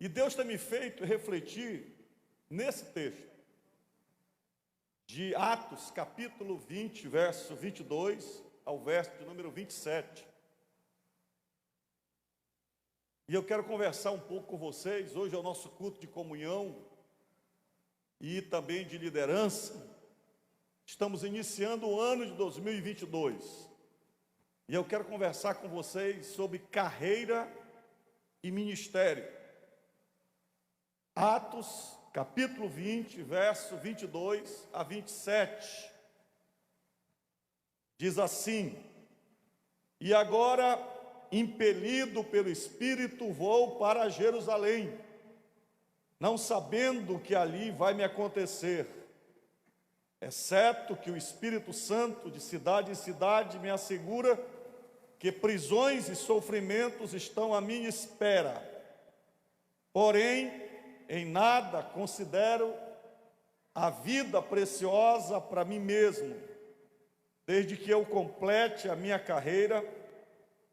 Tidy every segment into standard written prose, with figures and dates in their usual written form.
E Deus tem me feito refletir nesse texto de Atos, capítulo 20, verso 22 ao verso de número 27. E eu quero conversar um pouco com vocês. Hoje é o nosso culto de comunhão e também de liderança. Estamos iniciando o ano de 2022. E eu quero conversar com vocês sobre carreira e ministério. Atos, capítulo 20, verso 22 a 27. Diz assim: E agora, impelido pelo Espírito, vou para Jerusalém, não sabendo o que ali vai me acontecer, exceto que o Espírito Santo, de cidade em cidade, me assegura que prisões e sofrimentos estão à minha espera. Porém, em nada considero a vida preciosa para mim mesmo, desde que eu complete a minha carreira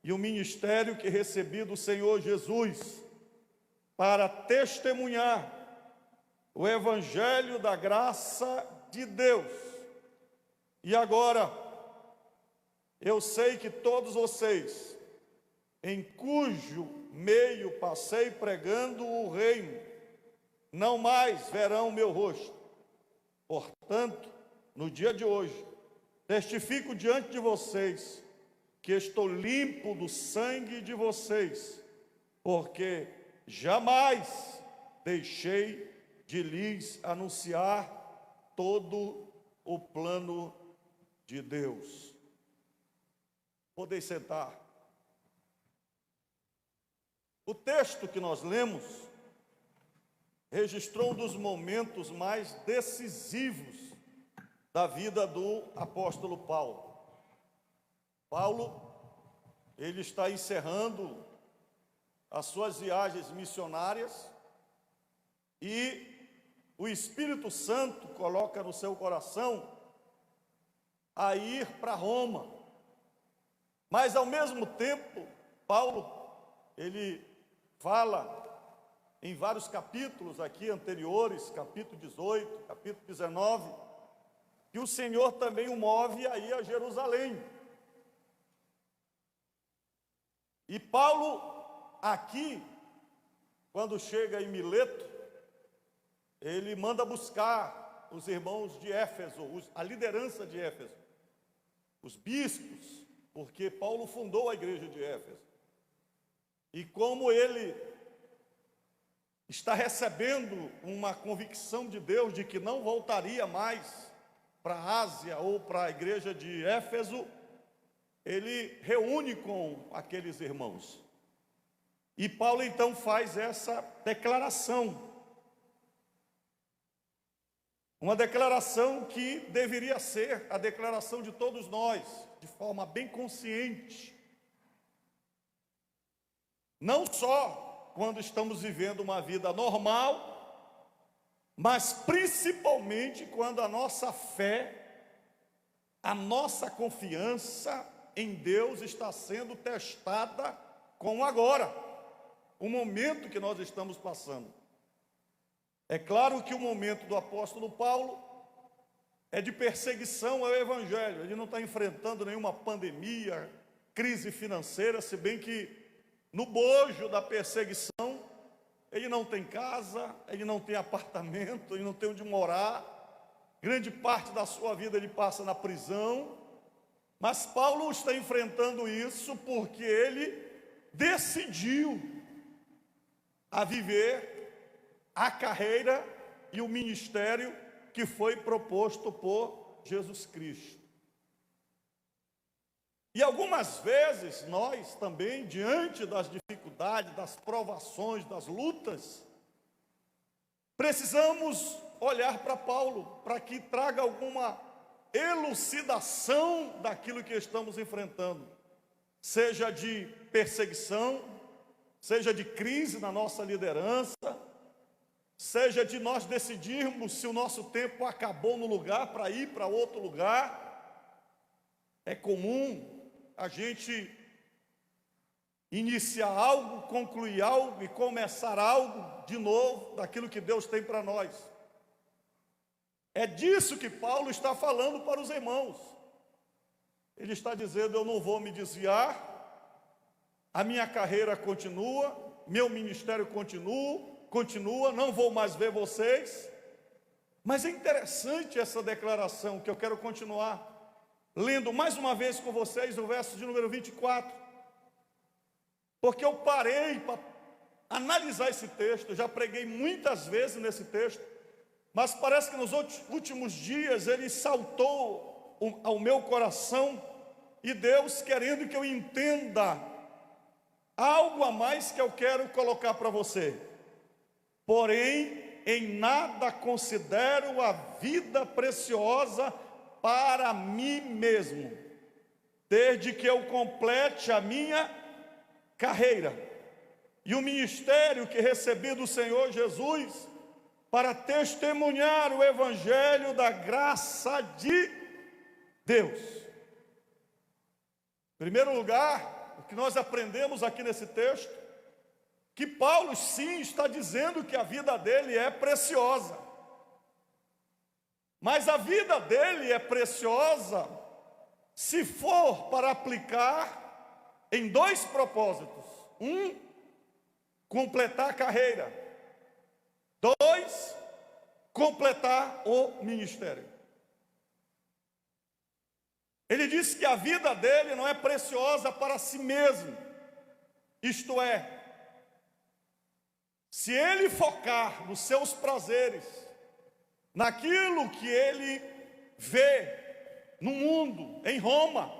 e o ministério que recebi do Senhor Jesus, para testemunhar o Evangelho da graça de Deus. E agora, eu sei que todos vocês, em cujo meio passei pregando o reino, não mais verão o meu rosto. Portanto, no dia de hoje, testifico diante de vocês que estou limpo do sangue de vocês, porque jamais deixei de lhes anunciar todo o plano de Deus. Podem sentar. O texto que nós lemos registrou um dos momentos mais decisivos da vida do apóstolo Paulo. Paulo, ele está encerrando as suas viagens missionárias e o Espírito Santo coloca no seu coração a ir para Roma. Mas ao mesmo tempo, Paulo, ele fala em vários capítulos aqui anteriores, capítulo 18, capítulo 19, que o Senhor também o move a ir a Jerusalém. E Paulo, aqui, quando chega em Mileto, ele manda buscar os irmãos de Éfeso, a liderança de Éfeso, os bispos, porque Paulo fundou a igreja de Éfeso. E como ele está recebendo uma convicção de Deus de que não voltaria mais para a Ásia ou para a igreja de Éfeso, ele reúne com aqueles irmãos. E Paulo então faz essa declaração. Uma declaração que deveria ser a declaração de todos nós, de forma bem consciente. Não só quando estamos vivendo uma vida normal, mas principalmente quando a nossa fé, a nossa confiança em Deus está sendo testada com agora, o momento que nós estamos passando. É claro que o momento do apóstolo Paulo é de perseguição ao Evangelho. Ele não está enfrentando nenhuma pandemia, crise financeira, se bem que no bojo da perseguição, ele não tem casa, ele não tem apartamento, ele não tem onde morar. Grande parte da sua vida ele passa na prisão. Mas Paulo está enfrentando isso porque ele decidiu a viver a carreira e o ministério que foi proposto por Jesus Cristo. E algumas vezes nós também, diante das dificuldades, das provações, das lutas, precisamos olhar para Paulo, para que traga alguma elucidação daquilo que estamos enfrentando, seja de perseguição, seja de crise na nossa liderança, seja de nós decidirmos se o nosso tempo acabou no lugar para ir para outro lugar. É comum a gente iniciar algo, concluir algo e começar algo de novo daquilo que Deus tem para nós. É disso que Paulo está falando para os irmãos. Ele está dizendo: eu não vou me desviar, a minha carreira continua, meu ministério continua, não vou mais ver vocês. Mas é interessante essa declaração, que eu quero continuar lendo mais uma vez com vocês o verso de número 24, porque eu parei para analisar esse texto. Eu já preguei muitas vezes nesse texto, mas parece que nos últimos dias ele saltou ao meu coração, e Deus querendo que eu entenda algo a mais que eu quero colocar para você. Porém, em nada considero a vida preciosa para mim mesmo, desde que eu complete a minha carreira e o ministério que recebi do Senhor Jesus, para testemunhar o evangelho da graça de Deus. Em primeiro lugar, o que nós aprendemos aqui nesse texto, que Paulo sim está dizendo que a vida dele é preciosa. Mas a vida dele é preciosa se for para aplicar em dois propósitos. Um, completar a carreira. Dois, completar o ministério. Ele diz que a vida dele não é preciosa para si mesmo. Isto é, se ele focar nos seus prazeres, naquilo que ele vê no mundo, em Roma,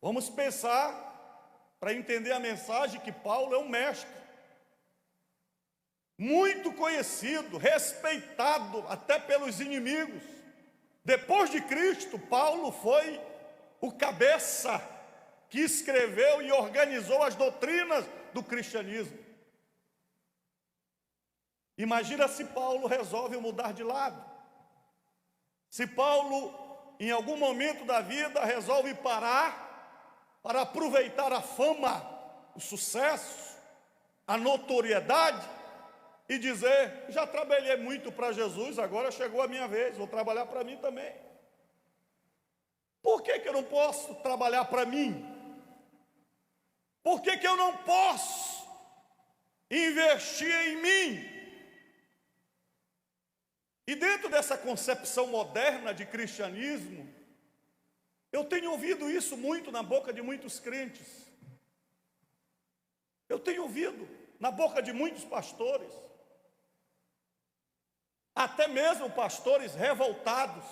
vamos pensar, para entender a mensagem, que Paulo é um mestre, muito conhecido, respeitado até pelos inimigos. Depois de Cristo, Paulo foi o cabeça que escreveu e organizou as doutrinas do cristianismo. Imagina se Paulo resolve mudar de lado. Se Paulo, em algum momento da vida, resolve parar para aproveitar a fama, o sucesso, a notoriedade e dizer: já trabalhei muito para Jesus, agora chegou a minha vez, vou trabalhar para mim também. Por que eu não posso trabalhar para mim? Por que eu não posso investir em mim? E dentro dessa concepção moderna de cristianismo, eu tenho ouvido isso muito na boca de muitos crentes. Eu tenho ouvido na boca de muitos pastores, até mesmo pastores revoltados,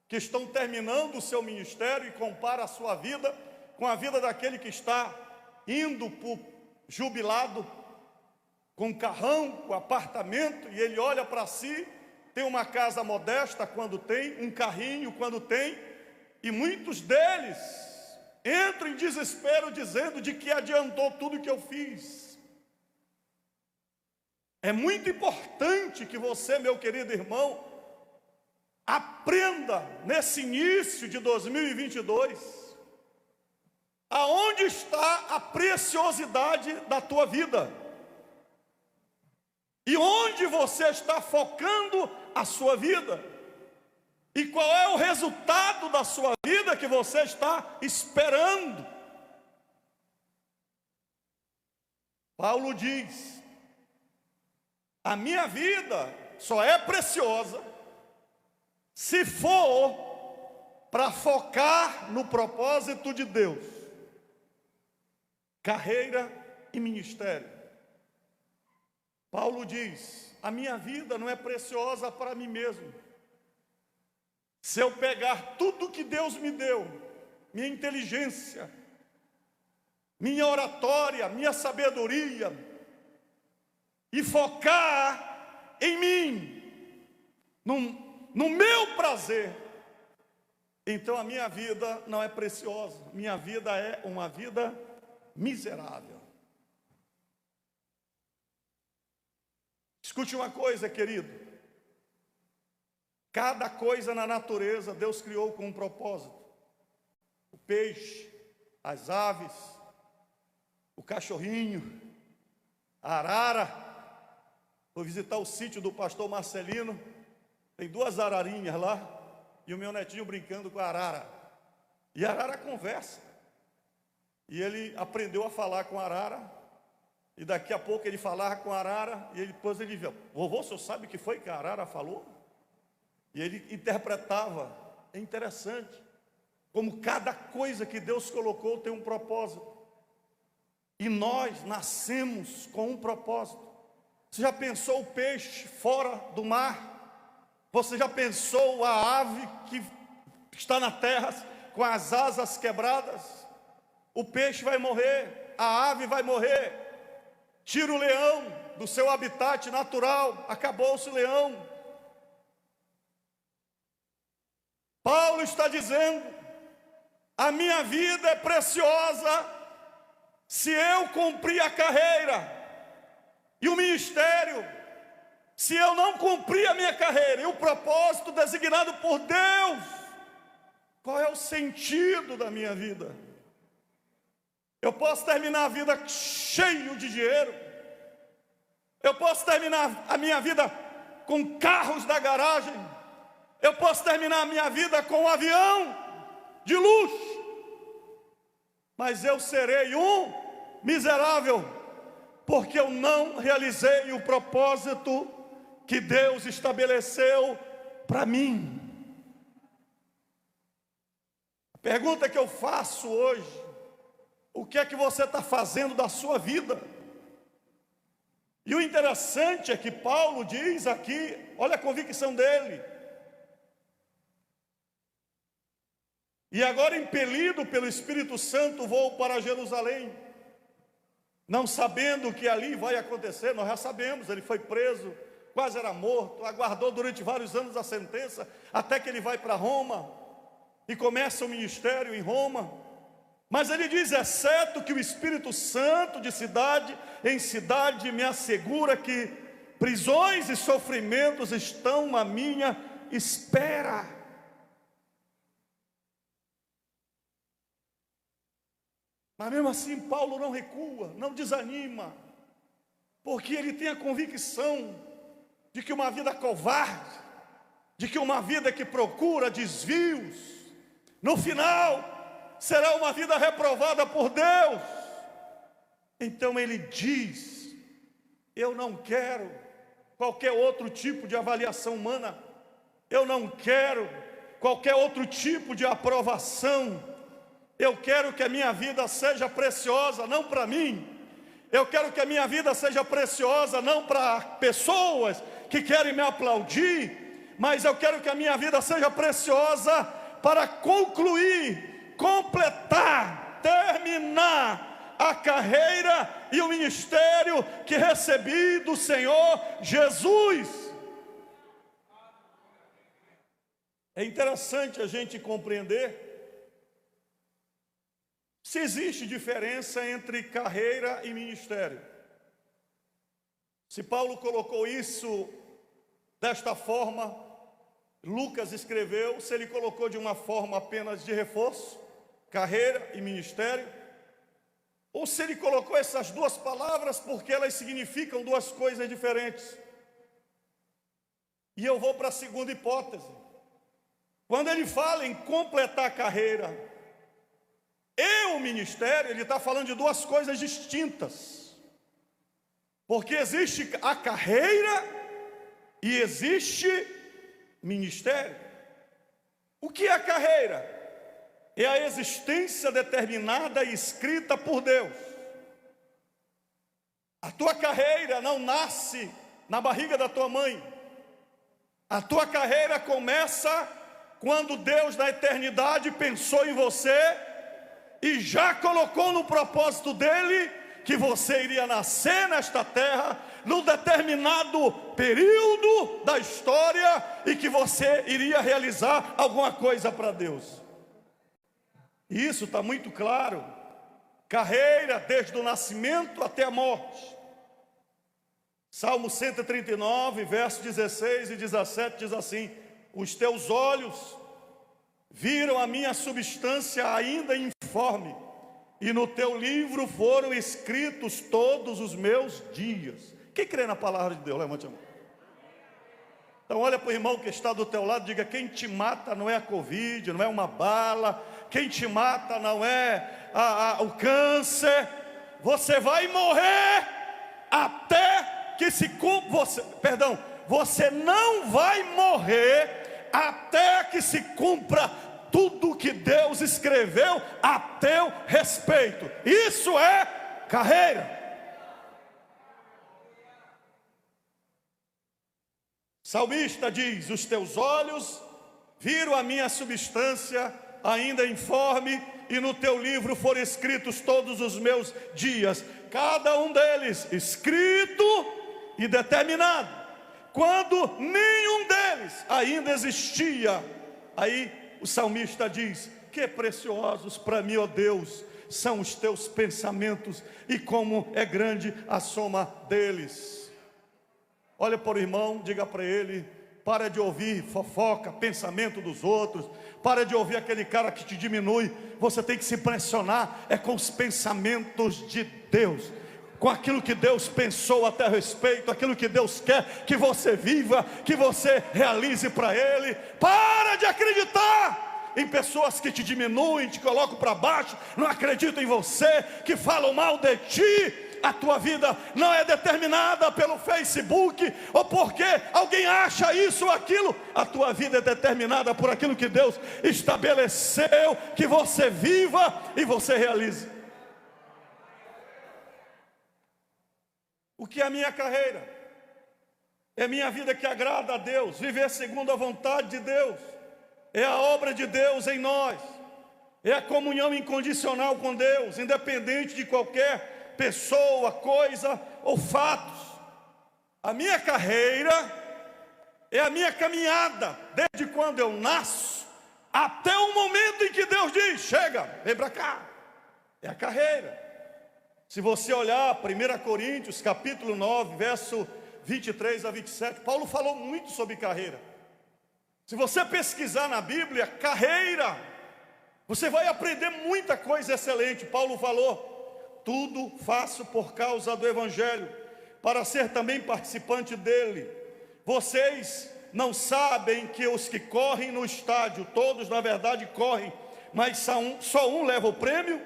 que estão terminando o seu ministério e compara a sua vida com a vida daquele que está indo para o jubilado, com carrão, com apartamento, e ele olha para si, tem uma casa modesta quando tem, um carrinho quando tem, e muitos deles entram em desespero dizendo: de que adiantou tudo que eu fiz? É muito importante que você, meu querido irmão, aprenda nesse início de 2022, aonde está a preciosidade da tua vida, e onde você está focando a sua vida, e qual é o resultado da sua vida que você está esperando. Paulo diz: a minha vida só é preciosa se for para focar no propósito de Deus, carreira e ministério. Paulo diz: a minha vida não é preciosa para mim mesmo. Se eu pegar tudo que Deus me deu, minha inteligência, minha oratória, minha sabedoria, e focar em mim, no meu prazer, então a minha vida não é preciosa, minha vida é uma vida miserável. Escute uma coisa, querido: cada coisa na natureza Deus criou com um propósito. O peixe, as aves, o cachorrinho, a arara. Vou visitar o sítio do pastor Marcelino, tem 2 ararinhas lá, e o meu netinho brincando com a arara. E a arara conversa. E ele aprendeu a falar com a arara, e daqui a pouco ele falava com a arara, e depois ele dizia: vovô, o senhor sabe o que foi que a arara falou? E ele interpretava. É interessante, como cada coisa que Deus colocou tem um propósito. E nós nascemos com um propósito. Você já pensou o peixe fora do mar? Você já pensou a ave que está na terra com as asas quebradas? O peixe vai morrer, a ave vai morrer. Tira o leão do seu habitat natural, acabou-se o leão. Paulo está dizendo: a minha vida é preciosa se eu cumprir a carreira e o ministério. Se eu não cumprir a minha carreira e o propósito designado por Deus, qual é o sentido da minha vida? Eu posso terminar a vida cheio de dinheiro, eu posso terminar a minha vida com carros da garagem, eu posso terminar a minha vida com um avião de luxo, mas eu serei um miserável, porque eu não realizei o propósito que Deus estabeleceu para mim. A pergunta que eu faço hoje: o que é que você está fazendo da sua vida? E o interessante é que Paulo diz aqui, olha a convicção dele: e agora, impelido pelo Espírito Santo, vou para Jerusalém, não sabendo o que ali vai acontecer. Nós já sabemos, ele foi preso, quase era morto, aguardou durante vários anos a sentença, até que ele vai para Roma, e começa o ministério em Roma. Mas ele diz: exceto que o Espírito Santo de cidade em cidade me assegura que prisões e sofrimentos estão à minha espera. Mas mesmo assim Paulo não recua, não desanima, porque ele tem a convicção de que uma vida covarde, de que uma vida que procura desvios, no final será uma vida reprovada por Deus. Então ele diz: eu não quero qualquer outro tipo de avaliação humana, eu não quero qualquer outro tipo de aprovação. Eu quero que a minha vida seja preciosa, não para mim. Eu quero que a minha vida seja preciosa, não para pessoas que querem me aplaudir, mas eu quero que a minha vida seja preciosa para concluir, completar, terminar a carreira e o ministério que recebi do Senhor Jesus. É interessante a gente compreender se existe diferença entre carreira e ministério. Se Paulo colocou isso desta forma, Lucas escreveu, se ele colocou de uma forma apenas de reforço, carreira e ministério, ou se ele colocou essas duas palavras porque elas significam duas coisas diferentes. E eu vou para a segunda hipótese. Quando ele fala em completar a carreira e o ministério, ele está falando de duas coisas distintas. Porque existe a carreira e existe ministério. O que é a carreira? É a existência determinada e escrita por Deus. A tua carreira não nasce na barriga da tua mãe. A tua carreira começa quando Deus na eternidade pensou em você e já colocou no propósito dele que você iria nascer nesta terra num determinado período da história e que você iria realizar alguma coisa para Deus. Isso está muito claro. Carreira desde o nascimento até a morte. Salmo 139, versos 16 e 17 diz assim: os teus olhos viram a minha substância ainda informe, e no teu livro foram escritos todos os meus dias. Quem crê na palavra de Deus? Levante a mão. Então olha para o irmão que está do teu lado, diga: quem te mata não é a Covid, não é uma bala, quem te mata não é o câncer, você vai morrer até que se cumpra, você não vai morrer até que se cumpra tudo que Deus escreveu a teu respeito. Isso é carreira. Salmista diz: os teus olhos viram a minha substância ainda informe, e no teu livro foram escritos todos os meus dias, cada um deles escrito e determinado, quando nenhum deles ainda existia. Aí o salmista diz: que preciosos para mim, ó Deus, são os teus pensamentos, e como é grande a soma deles. Olha para o irmão, diga para ele: para de ouvir fofoca, pensamento dos outros, para de ouvir aquele cara que te diminui. Você tem que se impressionar com os pensamentos de Deus, com aquilo que Deus pensou a teu respeito, aquilo que Deus quer que você viva, que você realize para Ele. Para de acreditar em pessoas que te diminuem, te colocam para baixo, não acreditam em você, que falam mal de ti. A tua vida não é determinada pelo Facebook, ou porque alguém acha isso ou aquilo. A tua vida é determinada por aquilo que Deus estabeleceu, que você viva e você realize. O que é a minha carreira? É minha vida que agrada a Deus, viver segundo a vontade de Deus, é a obra de Deus em nós, é a comunhão incondicional com Deus, independente de qualquer pessoa, coisa ou fatos. A minha carreira é a minha caminhada, desde quando eu nasço até o momento em que Deus diz: chega, vem para cá. É a carreira. Se você olhar 1 Coríntios capítulo 9, verso 23 a 27, Paulo falou muito sobre carreira. Se você pesquisar na Bíblia, carreira, você vai aprender muita coisa excelente. Paulo falou: tudo faço por causa do Evangelho, para ser também participante dele. Vocês não sabem que os que correm no estádio, todos na verdade correm, mas só um leva o prêmio?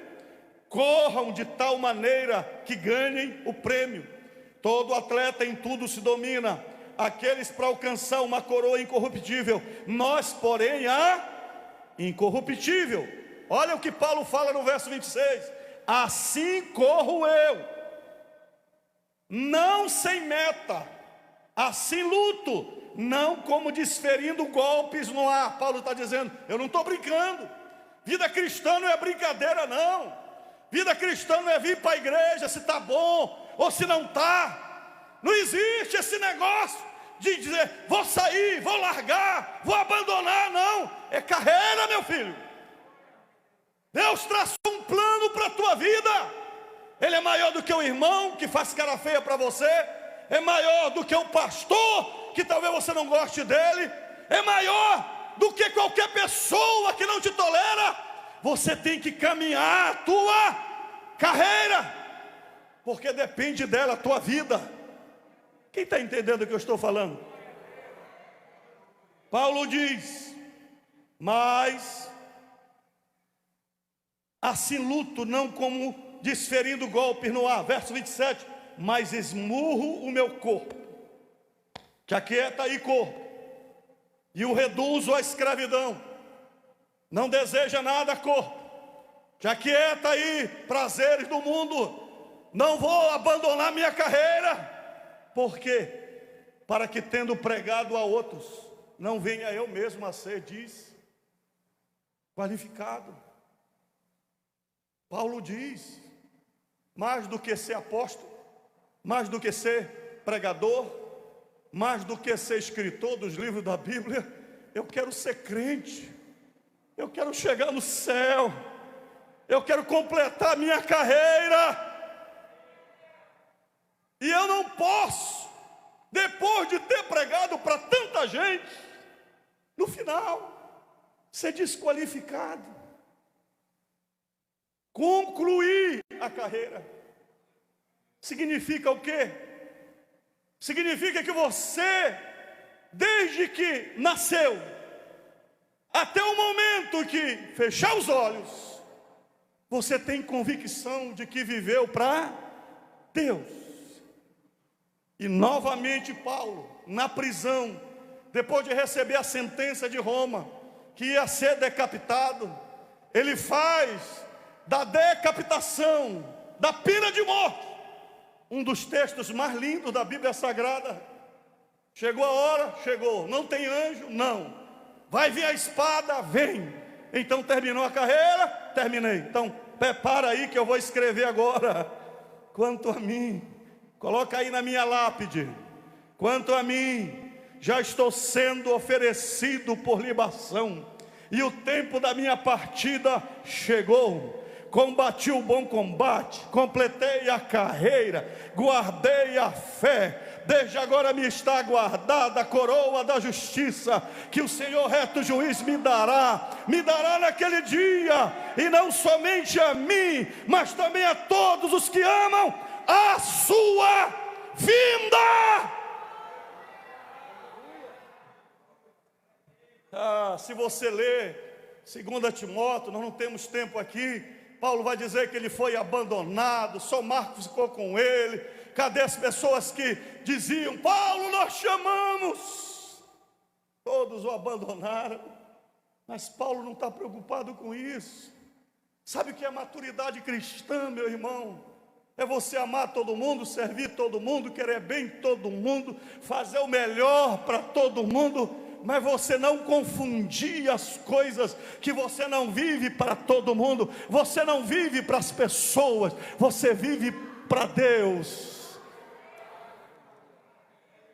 Corram de tal maneira que ganhem o prêmio. Todo atleta em tudo se domina, aqueles para alcançar uma coroa incorruptível, nós porém a incorruptível. Olha o que Paulo fala no verso 26. Assim corro eu, não sem meta, assim luto, não como desferindo golpes no ar. Paulo está dizendo: eu não estou brincando. Vida cristã não é brincadeira não. Vida cristã não é vir para a igreja se está bom ou se não está. Não existe esse negócio de dizer: vou sair, vou largar, vou abandonar. Não, é carreira, meu filho. Deus traçou um plano para a tua vida. Ele é maior do que o irmão que faz cara feia para você, é maior do que o pastor que talvez você não goste dele, é maior do que qualquer pessoa que não te tolera. Você tem que caminhar a tua carreira, porque depende dela a tua vida. Quem está entendendo o que eu estou falando? Paulo diz: mas assim luto, não como desferindo golpes no ar. Verso 27, mas esmurro o meu corpo, que aquieta aí corpo, e o reduzo à escravidão. Não deseja nada corpo, que aquieta aí prazeres do mundo. Não vou abandonar minha carreira. Por quê? Para que, tendo pregado a outros, não venha eu mesmo a ser desqualificado. Paulo diz: mais do que ser apóstolo, mais do que ser pregador, mais do que ser escritor dos livros da Bíblia, eu quero ser crente, eu quero chegar no céu, eu quero completar minha carreira. E eu não posso, depois de ter pregado para tanta gente, no final, ser desqualificado. Concluir a carreira. Significa o quê? Significa que você, desde que nasceu, até o momento que fechar os olhos, você tem convicção de que viveu para Deus. E novamente Paulo, na prisão, depois de receber a sentença de Roma, que ia ser decapitado, ele faz da decapitação, da pena de morte, um dos textos mais lindos da Bíblia Sagrada. Chegou a hora? Chegou. Não tem anjo? Não. Vai vir a espada? Vem. Então terminou a carreira? Terminei. Então prepara aí que eu vou escrever agora. Quanto a mim, coloca aí na minha lápide. Quanto a mim, já estou sendo oferecido por libação, e o tempo da minha partida chegou. Combati o bom combate, completei a carreira, guardei a fé. Desde agora me está guardada a coroa da justiça, que o Senhor reto juiz me dará naquele dia, e não somente a mim, mas também a todos os que amam a sua vinda. Se você ler 2 Timóteo, nós não temos tempo aqui, Paulo vai dizer que ele foi abandonado, só Marcos ficou com ele. Cadê as pessoas que diziam: Paulo, nós chamamos? Todos o abandonaram. Mas Paulo não está preocupado com isso. Sabe o que é maturidade cristã, meu irmão? É você amar todo mundo, servir todo mundo, querer bem todo mundo, fazer o melhor para todo mundo, mas você não confundir as coisas, que você não vive para todo mundo, você não vive para as pessoas, você vive para Deus.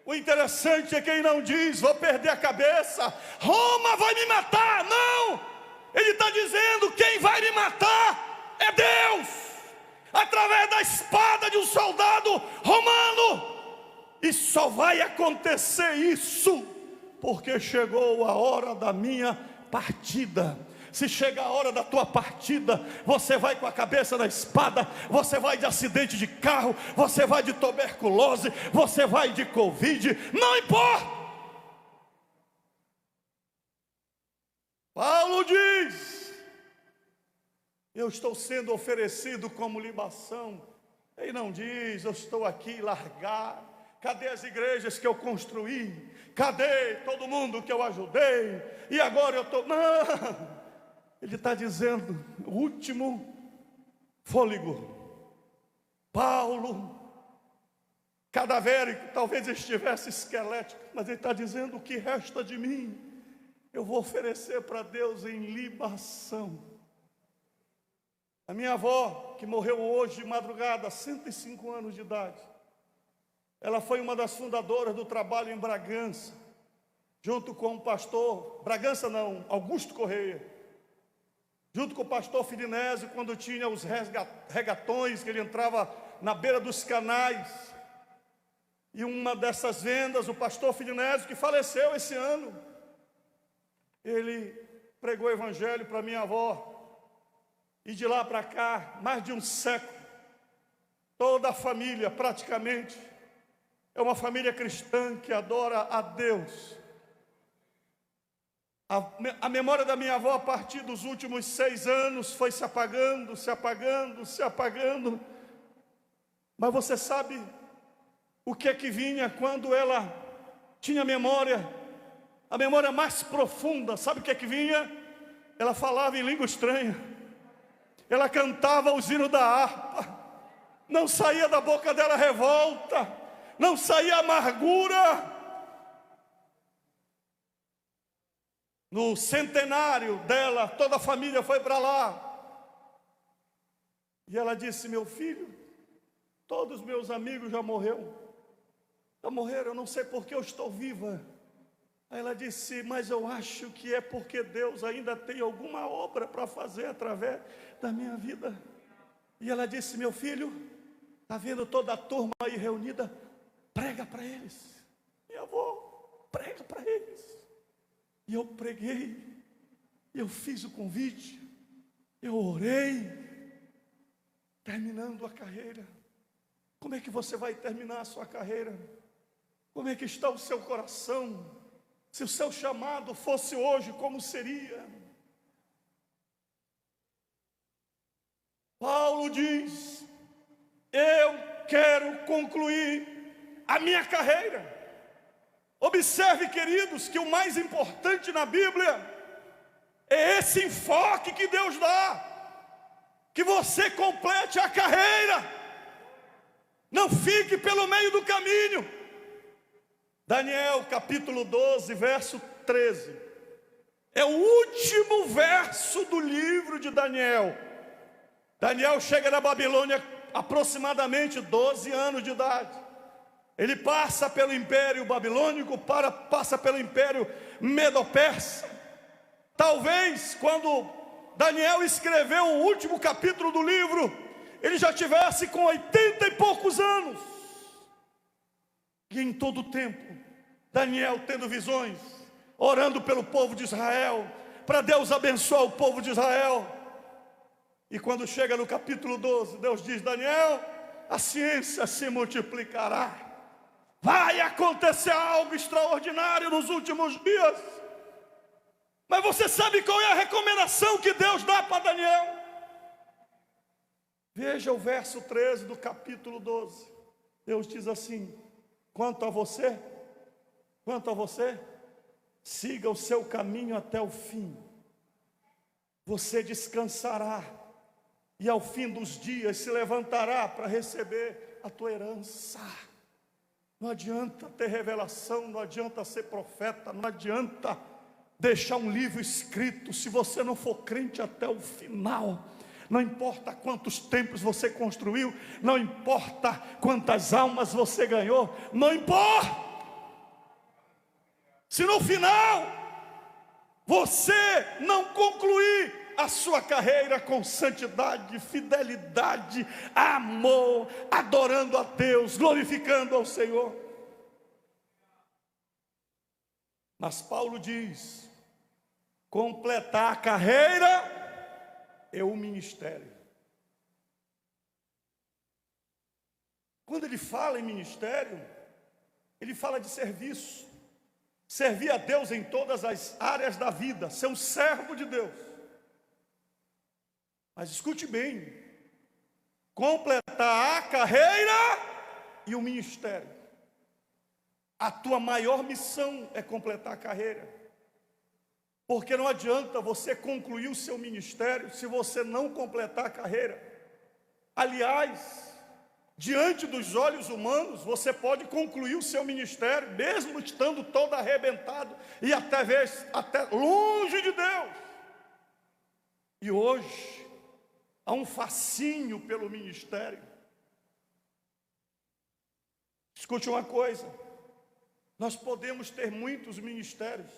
O interessante é quem não diz: vou perder a cabeça, Roma vai me matar. Não, ele está dizendo: quem vai me matar é Deus, através da espada de um soldado romano. E só vai acontecer isso porque chegou a hora da minha partida. Se chega a hora da tua partida, você vai com a cabeça na espada, você vai de acidente de carro, você vai de tuberculose, você vai de Covid, não importa. Paulo diz: eu estou sendo oferecido como libação. Ele não diz: eu estou aqui largado. Cadê as igrejas que eu construí? Cadê todo mundo que eu ajudei? E agora eu estou... Não! Ele está dizendo, o último fôlego. Paulo, cadavérico, talvez estivesse esquelético, mas ele está dizendo: o que resta de mim, eu vou oferecer para Deus em libação. A minha avó, que morreu hoje de madrugada, 105 anos de idade, ela foi uma das fundadoras do trabalho em Bragança, junto com o pastor, Augusto Correia, junto com o pastor Filinésio, quando tinha os regatões, que ele entrava na beira dos canais. E uma dessas vendas, o pastor Filinésio, que faleceu esse ano, ele pregou o evangelho para minha avó. E de lá para cá, mais de um século, toda a família praticamente é uma família cristã que adora a Deus. A memória da minha avó, a partir dos últimos 6 anos, foi se apagando, se apagando, se apagando. Mas você sabe o que é que vinha quando ela tinha memória? A memória mais profunda, sabe o que é que vinha? Ela falava em língua estranha, ela cantava os hinos da harpa, não saía da boca dela revolta, não saía amargura. No centenário dela, toda a família foi para lá. E ela disse: meu filho, todos meus amigos já morreram, eu não sei porque eu estou viva. Aí ela disse: mas eu acho que é porque Deus ainda tem alguma obra para fazer através da minha vida. E ela disse: meu filho, está vendo toda a turma aí reunida? Prega para eles. Minha avó, prega para eles. E eu preguei, eu fiz o convite, eu orei, terminando a carreira. Como é que você vai terminar a sua carreira? Como é que está o seu coração? Se o seu chamado fosse hoje, como seria? Paulo diz: eu quero concluir a minha carreira. Observe, queridos, que o mais importante na Bíblia é esse enfoque que Deus dá. Que você complete a carreira. Não fique pelo meio do caminho. Daniel capítulo 12, verso 13. É o último verso do livro de Daniel. Daniel chega na Babilônia aproximadamente 12 anos de idade. Ele passa pelo Império Babilônico, passa pelo Império Medo-Persa. Talvez quando Daniel escreveu o último capítulo do livro, ele já tivesse com 80 e poucos anos. E em todo o tempo, Daniel tendo visões, orando pelo povo de Israel, para Deus abençoar o povo de Israel. E quando chega no capítulo 12, Deus diz: Daniel, a ciência se multiplicará. Vai acontecer algo extraordinário nos últimos dias. Mas você sabe qual é a recomendação que Deus dá para Daniel? Veja o verso 13 do capítulo 12. Deus diz assim: quanto a você, siga o seu caminho até o fim. Você descansará, e ao fim dos dias se levantará para receber a tua herança. Não adianta ter revelação, não adianta ser profeta, não adianta deixar um livro escrito se você não for crente até o final. Não importa quantos templos você construiu, não importa quantas almas você ganhou, não importa. Se no final você não concluir a sua carreira com santidade, fidelidade, amor, adorando a Deus, glorificando ao Senhor. Mas Paulo diz: completar a carreira é o ministério. Quando ele fala em ministério, ele fala de serviço. Servir a Deus em todas as áreas da vida, ser um servo de Deus. Mas escute bem: completar a carreira e o ministério. A tua maior missão é completar a carreira. Porque não adianta você concluir o seu ministério se você não completar a carreira. Aliás, diante dos olhos humanos, você pode concluir o seu ministério, mesmo estando todo arrebentado e até longe de Deus. E hoje há um fascínio pelo ministério. Escute uma coisa: nós podemos ter muitos ministérios,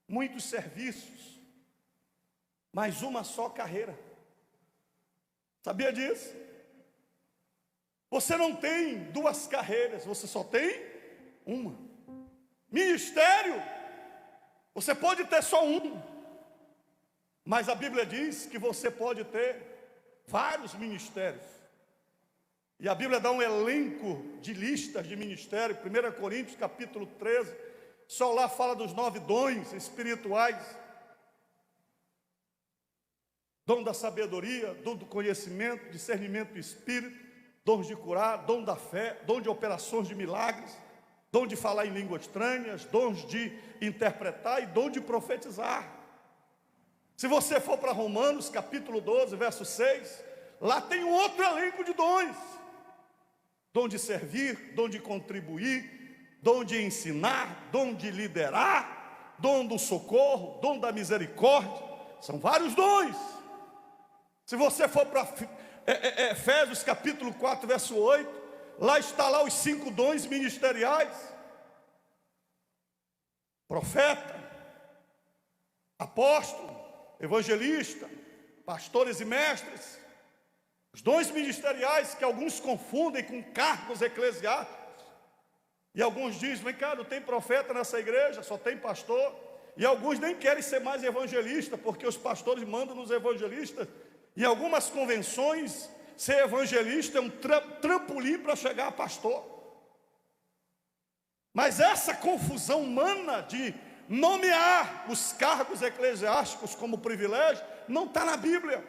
muitos serviços, mas uma só carreira. Sabia disso? Você não tem duas carreiras, você só tem uma. Ministério, você pode ter só um, mas a Bíblia diz que você pode ter vários ministérios. E a Bíblia dá um elenco de listas de ministério. 1 Coríntios capítulo 13, só lá fala dos 9 dons espirituais. Dom da sabedoria, dom do conhecimento, discernimento do espírito, dons de curar, dom da fé, dom de operações de milagres, dom de falar em línguas estranhas, dons de interpretar e dom de profetizar. Se você for para Romanos capítulo 12, verso 6, lá tem um outro elenco de dons. Dom de servir, dom de contribuir, dom de ensinar, dom de liderar, dom do socorro, dom da misericórdia. São vários dons. Se você for para Efésios capítulo 4, verso 8, lá está lá os 5 dons ministeriais: profeta, apóstolo, evangelista, pastores e mestres. Os dons ministeriais que alguns confundem com cargos eclesiásticos. E alguns dizem: vem cá, não tem profeta nessa igreja, só tem pastor. E alguns nem querem ser mais evangelista, porque os pastores mandam nos evangelistas. Em algumas convenções, ser evangelista é um trampolim para chegar a pastor. Mas essa confusão humana de nomear os cargos eclesiásticos como privilégio não está na Bíblia.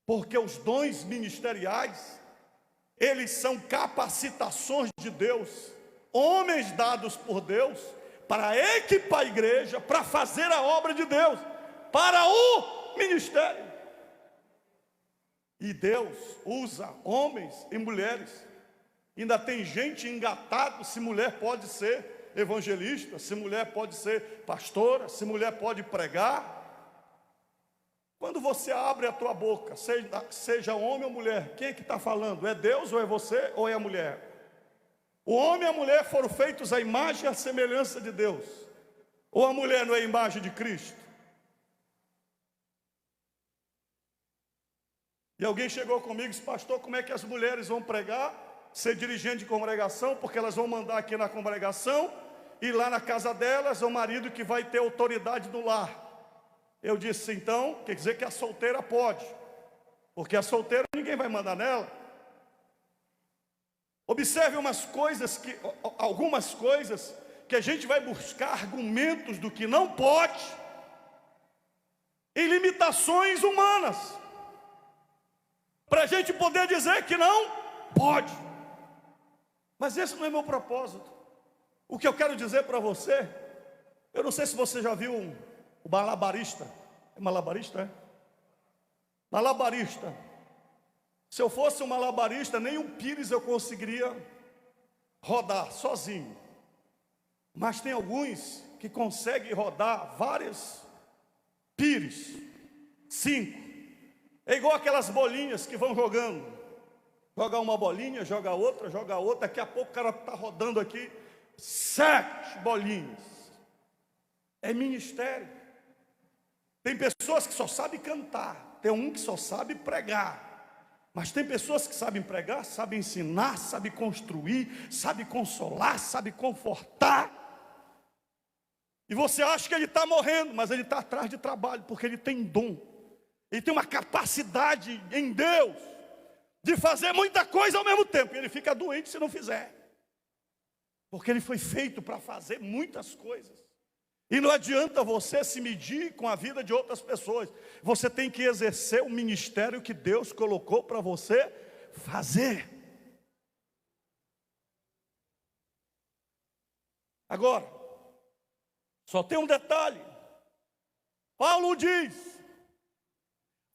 Porque os dons ministeriais, eles são capacitações de Deus, homens dados por Deus, para equipar a igreja, para fazer a obra de Deus, para o ministério. E Deus usa homens e mulheres. Ainda tem gente engatado se mulher pode ser evangelista, se mulher pode ser pastora, se mulher pode pregar. Quando você abre a tua boca, seja homem ou mulher, quem é que está falando? É Deus ou é você ou é a mulher? O homem e a mulher foram feitos à imagem e à semelhança de Deus. Ou a mulher não é a imagem de Cristo? E alguém chegou comigo e disse: pastor, como é que as mulheres vão pregar, ser dirigente de congregação? Porque elas vão mandar aqui na congregação, e lá na casa delas é o marido que vai ter autoridade do lar. Eu disse: então, quer dizer que a solteira pode, porque a solteira ninguém vai mandar nela. Observe algumas coisas que a gente vai buscar argumentos do que não pode, em limitações humanas, para a gente poder dizer que não pode. Mas esse não é meu propósito. O que eu quero dizer para você, eu não sei se você já viu o malabarista. É malabarista, é? Malabarista. Se eu fosse um malabarista, nem um pires eu conseguiria rodar sozinho. Mas tem alguns que conseguem rodar vários pires, 5. É igual aquelas bolinhas que vão jogando. Joga uma bolinha, joga outra, daqui a pouco o cara está rodando aqui 7 bolinhas. É ministério. Tem pessoas que só sabem cantar, tem um que só sabe pregar. Mas tem pessoas que sabem pregar, sabem ensinar, sabem construir, sabem consolar, sabem confortar. E você acha que ele está morrendo, mas ele está atrás de trabalho, porque ele tem dom. Ele tem uma capacidade em Deus de fazer muita coisa ao mesmo tempo. E ele fica doente se não fizer. Porque ele foi feito para fazer muitas coisas. E não adianta você se medir com a vida de outras pessoas. Você tem que exercer o ministério que Deus colocou para você fazer. Agora, só tem um detalhe. Paulo diz: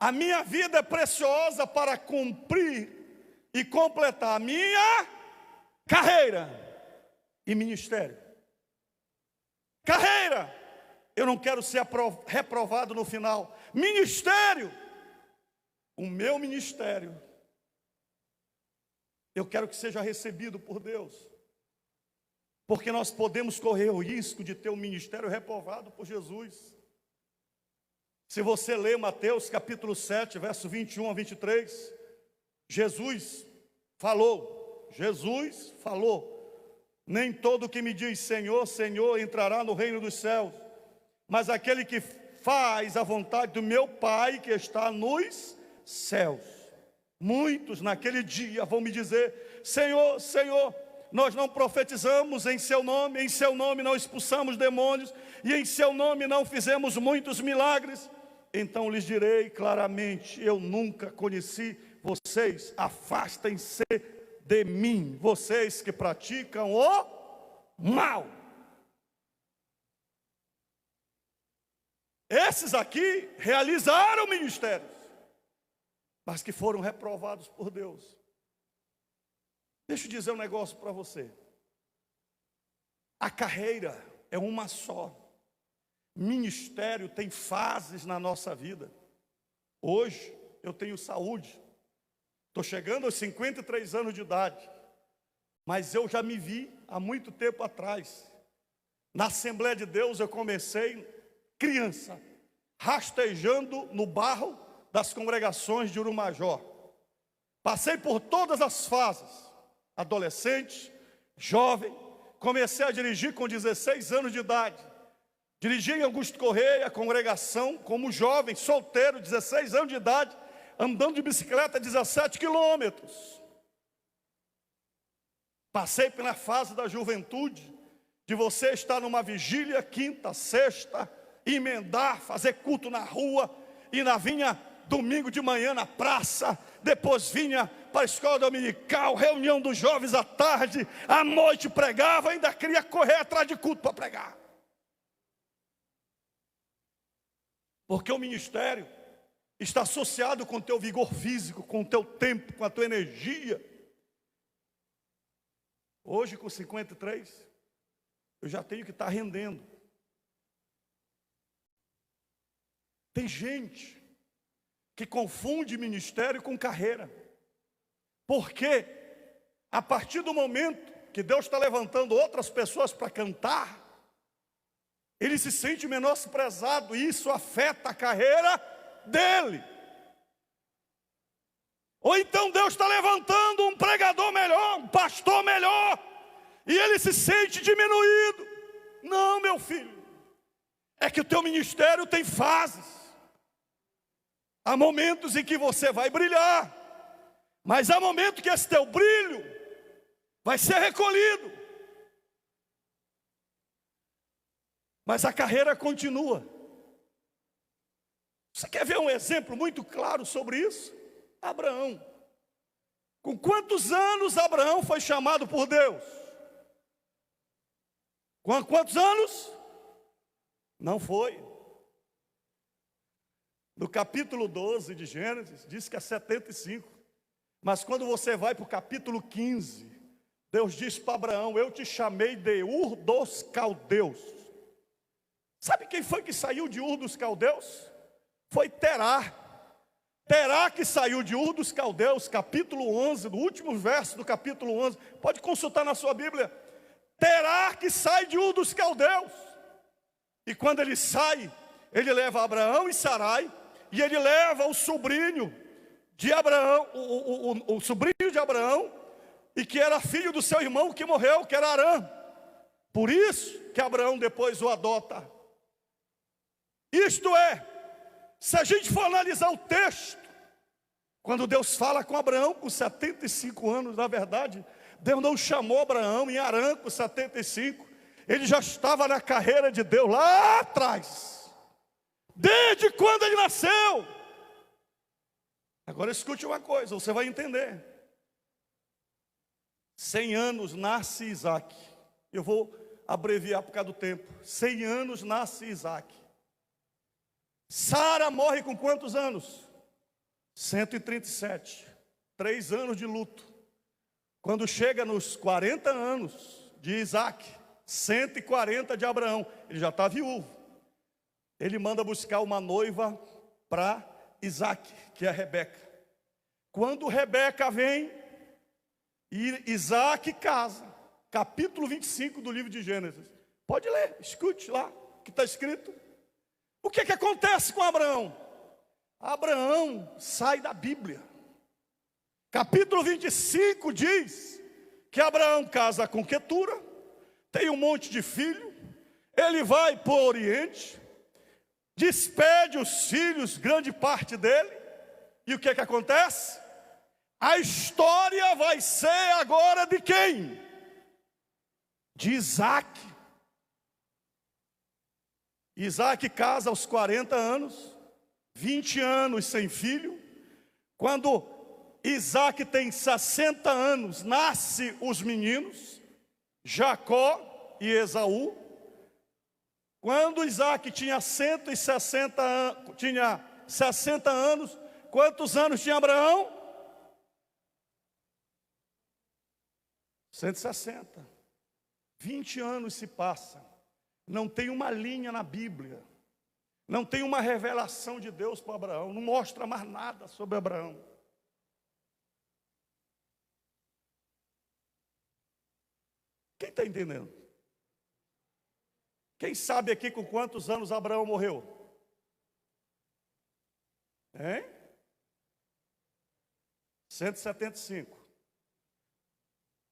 a minha vida é preciosa para cumprir e completar a minha carreira e ministério. Carreira, eu não quero ser reprovado no final. Ministério, o meu ministério, eu quero que seja recebido por Deus. Porque nós podemos correr o risco de ter um ministério reprovado por Jesus. Se você ler Mateus capítulo 7, verso 21 a 23, Jesus falou, nem todo que me diz Senhor, Senhor entrará no reino dos céus, mas aquele que faz a vontade do meu Pai que está nos céus. Muitos naquele dia vão me dizer: Senhor, Senhor, nós não profetizamos em seu nome não expulsamos demônios, e em seu nome não fizemos muitos milagres. Então lhes direi claramente: eu nunca conheci vocês, afastem-se de mim, vocês que praticam o mal. Esses aqui realizaram ministérios, mas que foram reprovados por Deus. Deixa eu dizer um negócio para você. A carreira é uma só. Ministério tem fases na nossa vida. Hoje eu tenho saúde. Estou chegando aos 53 anos de idade. Mas eu já me vi há muito tempo atrás. Na Assembleia de Deus eu comecei criança, rastejando no barro das congregações de Urumajó. Passei por todas as fases. Adolescente, jovem. Comecei a dirigir com 16 anos de idade. Dirigi em Augusto Correia, a congregação, como jovem, solteiro, 16 anos de idade. andando de bicicleta 17 quilômetros. Passei pela fase da juventude, de você estar numa vigília, quinta, sexta, emendar, fazer culto na rua, e vinha domingo de manhã na praça, depois vinha para a escola dominical, reunião dos jovens à tarde, à noite pregava, ainda queria correr atrás de culto para pregar. Porque o ministério está associado com o teu vigor físico, com o teu tempo, com a tua energia. Hoje, com 53, eu já tenho que estar rendendo. Tem gente que confunde ministério com carreira. Porque a partir do momento que Deus está levantando outras pessoas para cantar, ele se sente menosprezado, e isso afeta a carreira dele. Ou então Deus está levantando um pregador melhor, um pastor melhor, e ele se sente diminuído. Não, meu filho, é que o teu ministério tem fases. Há momentos em que você vai brilhar, mas há momentos que esse teu brilho vai ser recolhido. Mas a carreira continua. Você quer ver um exemplo muito claro sobre isso? Abraão. Com quantos anos Abraão foi chamado por Deus? Com quantos anos? Não foi. No capítulo 12 de Gênesis, diz que é 75. Mas quando você vai para o capítulo 15, Deus diz para Abraão: eu te chamei de Ur dos Caldeus. Sabe quem foi que saiu de Ur dos Caldeus? Foi Terá. Terá que saiu de Ur dos Caldeus, capítulo 11, no último verso do capítulo 11. Pode consultar na sua Bíblia. Terá que sai de Ur dos Caldeus. E quando ele sai, ele leva Abraão e Sarai, e ele leva o sobrinho de Abraão, o sobrinho de Abraão, e que era filho do seu irmão que morreu, que era Arã. Por isso que Abraão depois o adota. Isto é, se a gente for analisar o texto, quando Deus fala com Abraão com 75 anos, na verdade, Deus não chamou Abraão em Arã com 75, ele já estava na carreira de Deus lá atrás, desde quando ele nasceu. Agora escute uma coisa, você vai entender. 100 anos nasce Isaac. Eu vou abreviar por causa do tempo. 100 anos nasce Isaac. Sara morre com quantos anos? 137. 3 anos de luto. Quando chega nos 40 anos de Isaac, 140 de Abraão, ele já está viúvo. Ele manda buscar uma noiva para Isaac, que é Rebeca. Quando Rebeca vem, e Isaac casa. Capítulo 25 do livro de Gênesis. Pode ler, escute lá o que está escrito. O que acontece com Abraão? Abraão sai da Bíblia. Capítulo 25 diz que Abraão casa com Quetura, tem um monte de filho, ele vai para o Oriente, despede os filhos, grande parte dele, e o que acontece? A história vai ser agora de quem? De Isaac. Isaac casa aos 40 anos, 20 anos sem filho. Quando Isaac tem 60 anos, nasce os meninos, Jacó e Esaú. Quando Isaac tinha 60 anos, quantos anos tinha Abraão? 160. 20 anos se passam. Não tem uma linha na Bíblia. Não tem uma revelação de Deus para Abraão. Não mostra mais nada sobre Abraão. Quem está entendendo? Quem sabe aqui com quantos anos Abraão morreu? Hein? 175.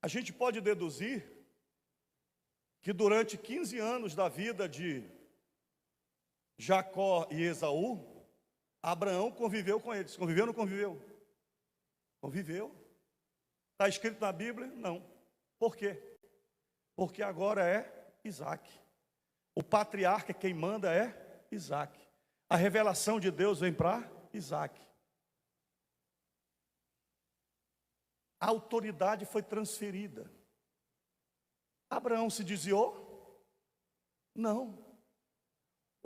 A gente pode deduzir que durante 15 anos da vida de Jacó e Esaú, Abraão conviveu com eles. Conviveu ou não conviveu? Conviveu. Está escrito na Bíblia? Não. Por quê? Porque agora é Isaac. O patriarca, quem manda é Isaac. A revelação de Deus vem para Isaac. A autoridade foi transferida. Abraão se desviou? Não.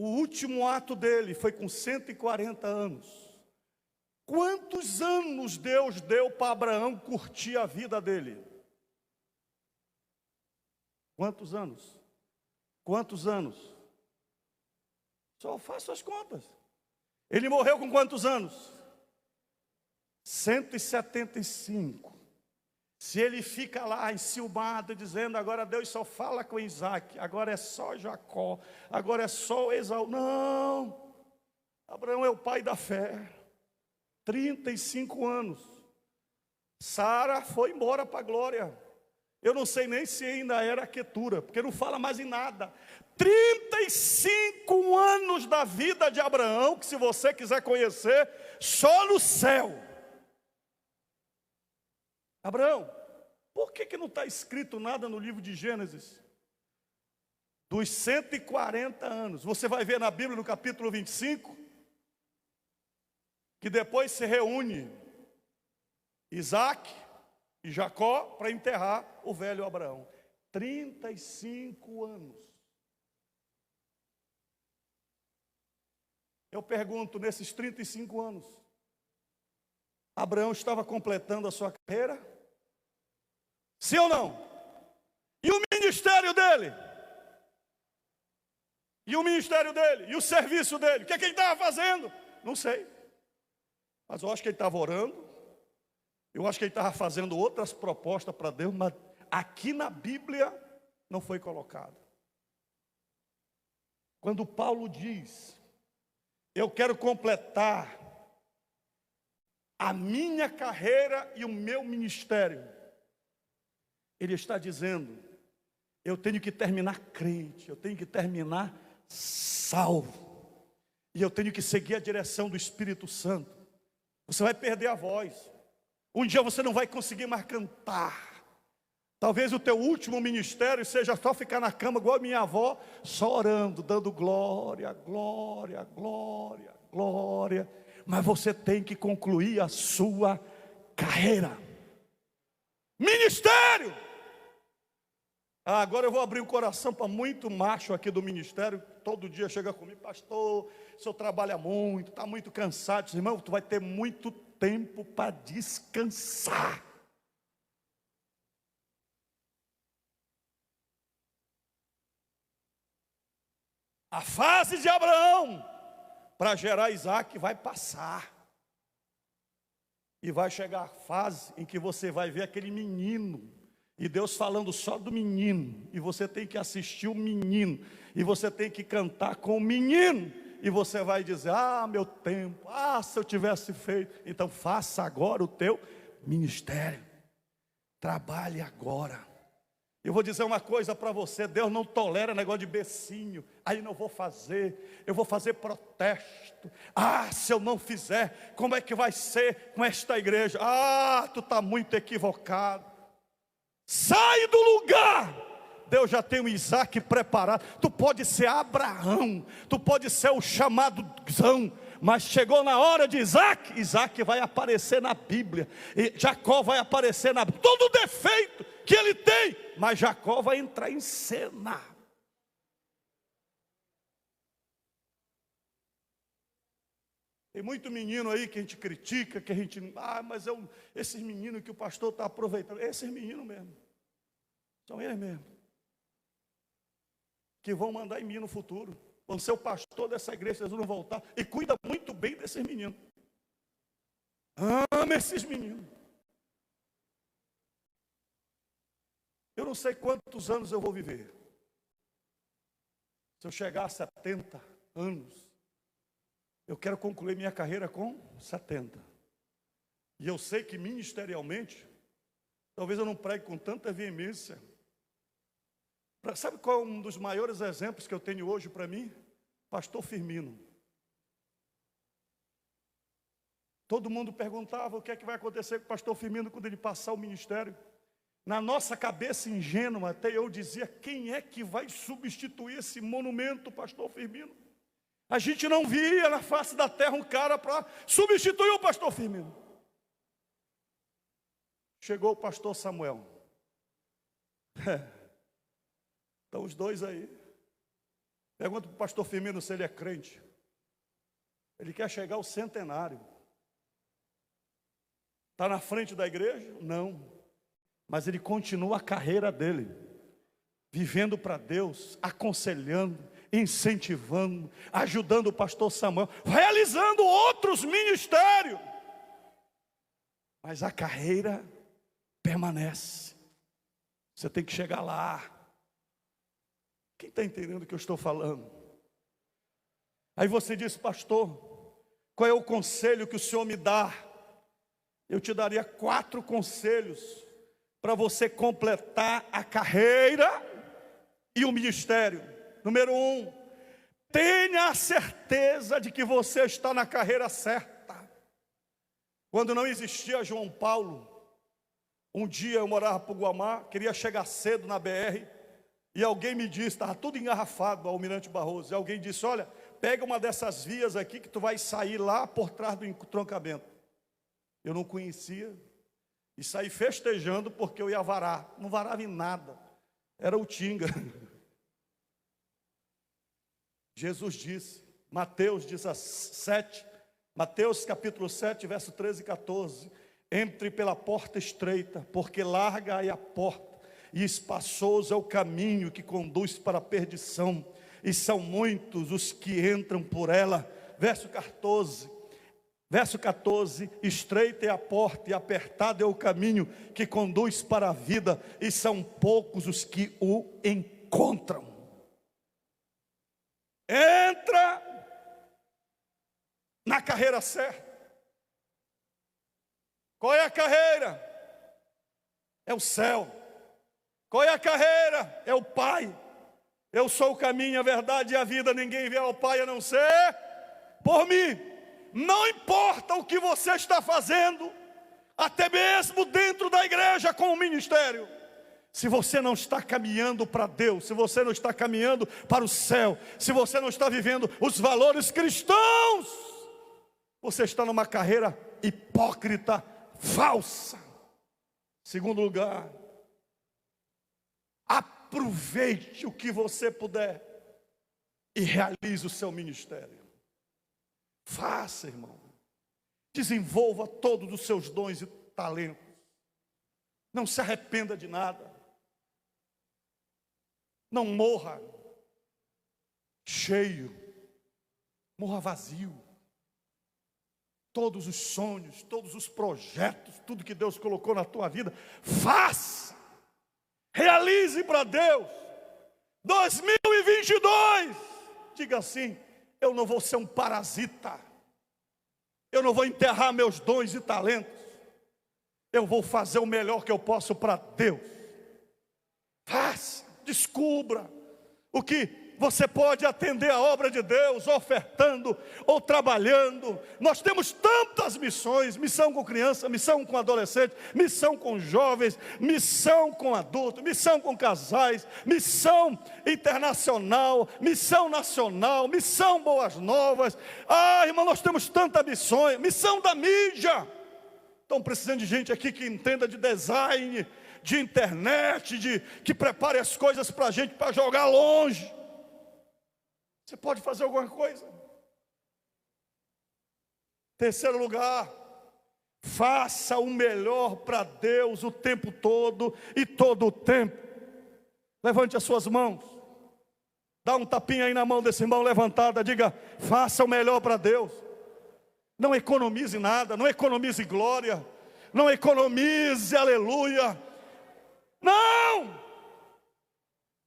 O último ato dele foi com 140 anos. Quantos anos Deus deu para Abraão curtir a vida dele? Quantos anos? Quantos anos? Só faço as contas. Ele morreu com quantos anos? 175. Se ele fica lá enciumado, dizendo, agora Deus só fala com Isaac, agora é só Jacó, agora é só Esaú. Não, Abraão é o pai da fé. 35 anos. Sara foi embora para a glória. Eu não sei nem se ainda era Quetura, porque não fala mais em nada. 35 anos da vida de Abraão, que se você quiser conhecer, só no céu. Abraão, por que não está escrito nada no livro de Gênesis? Dos 140 anos. Você vai ver na Bíblia, no capítulo 25, que depois se reúne Isaac e Jacó para enterrar o velho Abraão. 35 anos. Eu pergunto, nesses 35 anos, Abraão estava completando a sua carreira? Sim ou não? E o ministério dele? E o ministério dele? E o serviço dele? O que é que ele estava fazendo? Não sei. Mas eu acho que ele estava orando. Eu acho que ele estava fazendo outras propostas para Deus, mas aqui na Bíblia não foi colocado. Quando Paulo diz, eu quero completar a minha carreira e o meu ministério, ele está dizendo, eu tenho que terminar crente, eu tenho que terminar salvo, e eu tenho que seguir a direção do Espírito Santo. Você vai perder a voz. Um dia você não vai conseguir mais cantar. Talvez o teu último ministério seja só ficar na cama igual a minha avó, só orando, dando glória, glória, glória, glória. Mas você tem que concluir a sua carreira. Ministério! Agora eu vou abrir o coração para muito macho aqui do ministério. Todo dia chega comigo, pastor, o senhor trabalha muito, está muito cansado. Diz, irmão, tu vai ter muito tempo para descansar. A fase de Abraão para gerar Isaac vai passar. E vai chegar a fase em que você vai ver aquele menino, e Deus falando só do menino, e você tem que assistir o menino, e você tem que cantar com o menino, e você vai dizer, ah, meu tempo, ah, se eu tivesse feito. Então faça agora o teu ministério, trabalhe agora. Eu vou dizer uma coisa para você, Deus não tolera negócio de becinho, aí não vou fazer, eu vou fazer protesto. Ah, se eu não fizer, como é que vai ser com esta igreja? Ah, tu está muito equivocado. Sai do lugar. Deus já tem o Isaac preparado. Tu pode ser Abraão, tu pode ser o chamadozão, mas chegou na hora de Isaac, Isaac vai aparecer na Bíblia, e Jacó vai aparecer na Bíblia, todo defeito que ele tem, mas Jacó vai entrar em cena. Tem muito menino aí que a gente critica, que a gente, mas esses meninos que o pastor está aproveitando, esses meninos mesmo, são eles mesmo, que vão mandar em mim no futuro, vão ser o pastor dessa igreja, eles vão voltar, e cuida muito bem desses meninos, ama esses meninos. Eu não sei quantos anos eu vou viver, se eu chegar a 70 anos, eu quero concluir minha carreira com 70. E eu sei que ministerialmente, talvez eu não pregue com tanta veemência. Sabe qual é um dos maiores exemplos que eu tenho hoje para mim? Pastor Firmino. Todo mundo perguntava o que é que vai acontecer com o pastor Firmino quando ele passar o ministério. Na nossa cabeça ingênua, até eu dizia, quem é que vai substituir esse monumento, pastor Firmino? A gente não via na face da terra um cara para substituir o pastor Firmino. Chegou o pastor Samuel. Estão os dois aí. Pergunta para o pastor Firmino se ele é crente. Ele quer chegar ao centenário. Está na frente da igreja? Não. Mas ele continua a carreira dele, vivendo para Deus, aconselhando, incentivando, ajudando o pastor Samuel, realizando outros ministérios. Mas a carreira permanece. Você tem que chegar lá. Quem está entendendo o que eu estou falando? Aí você diz, pastor, qual é o conselho que o senhor me dá? Eu te daria 4 conselhos para você completar a carreira e o ministério. Número 1, tenha a certeza de que você está na carreira certa. Quando não existia João Paulo, um dia eu morava por Guamá, queria chegar cedo na BR, e alguém me disse, estava tudo engarrafado, Almirante Barroso, e alguém disse, olha, pega uma dessas vias aqui que tu vai sair lá por trás do entroncamento. Eu não conhecia, e saí festejando porque eu ia varar. Não varava em nada, era o Tinga. Jesus disse, Mateus 17, Mateus capítulo 7, verso 13 e 14, entre pela porta estreita, porque larga é a porta, e espaçoso é o caminho que conduz para a perdição, e são muitos os que entram por ela. Verso 14, estreita é a porta e apertado é o caminho que conduz para a vida, e são poucos os que o encontram. Entra na carreira certa. Qual é a carreira? É o céu. Qual é a carreira? É o Pai. Eu sou o caminho, a verdade e a vida, ninguém vê ao Pai a não ser por mim. Não importa o que você está fazendo, até mesmo dentro da igreja com o ministério, se você não está caminhando para Deus, se você não está caminhando para o céu, se você não está vivendo os valores cristãos, você está numa carreira hipócrita, falsa. Segundo lugar, aproveite o que você puder e realize o seu ministério. Faça, irmão. Desenvolva todos os seus dons e talentos. Não se arrependa de nada. Não morra cheio. Morra vazio. Todos os sonhos, todos os projetos, tudo que Deus colocou na tua vida, faça. Realize para Deus. 2022. Diga assim, eu não vou ser um parasita. Eu não vou enterrar meus dons e talentos. Eu vou fazer o melhor que eu posso para Deus. Faça, descubra o que você pode atender a obra de Deus, ofertando ou trabalhando. Nós temos tantas missões, missão com criança, missão com adolescente, missão com jovens, missão com adultos, missão com casais, missão internacional, missão nacional, missão Boas Novas. Irmão, nós temos tantas missões, missão da mídia. Estão precisando de gente aqui que entenda de design, de internet, que prepare as coisas para a gente, para jogar longe. Você pode fazer alguma coisa. Terceiro lugar, faça o melhor para Deus o tempo todo e todo o tempo. Levante as suas mãos. Dá um tapinha aí na mão desse irmão levantada. Diga, faça o melhor para Deus. Não economize nada, não economize glória, não economize aleluia. Não!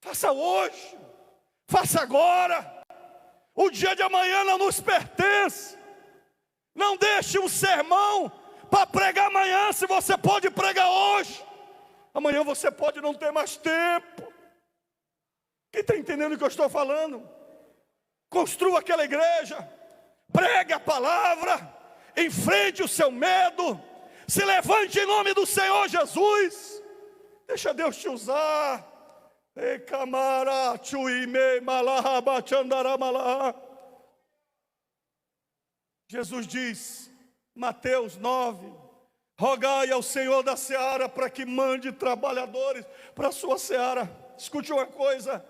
Faça hoje, faça agora. O dia de amanhã não nos pertence. Não deixe um sermão para pregar amanhã, se você pode pregar hoje. Amanhã você pode não ter mais tempo. Quem está entendendo o que eu estou falando? Construa aquela igreja, pregue a palavra, enfrente o seu medo, se levante em nome do Senhor Jesus, deixa Deus te usar. Jesus diz, Mateus 9, rogai ao Senhor da seara para que mande trabalhadores para a sua seara. Escute uma coisa,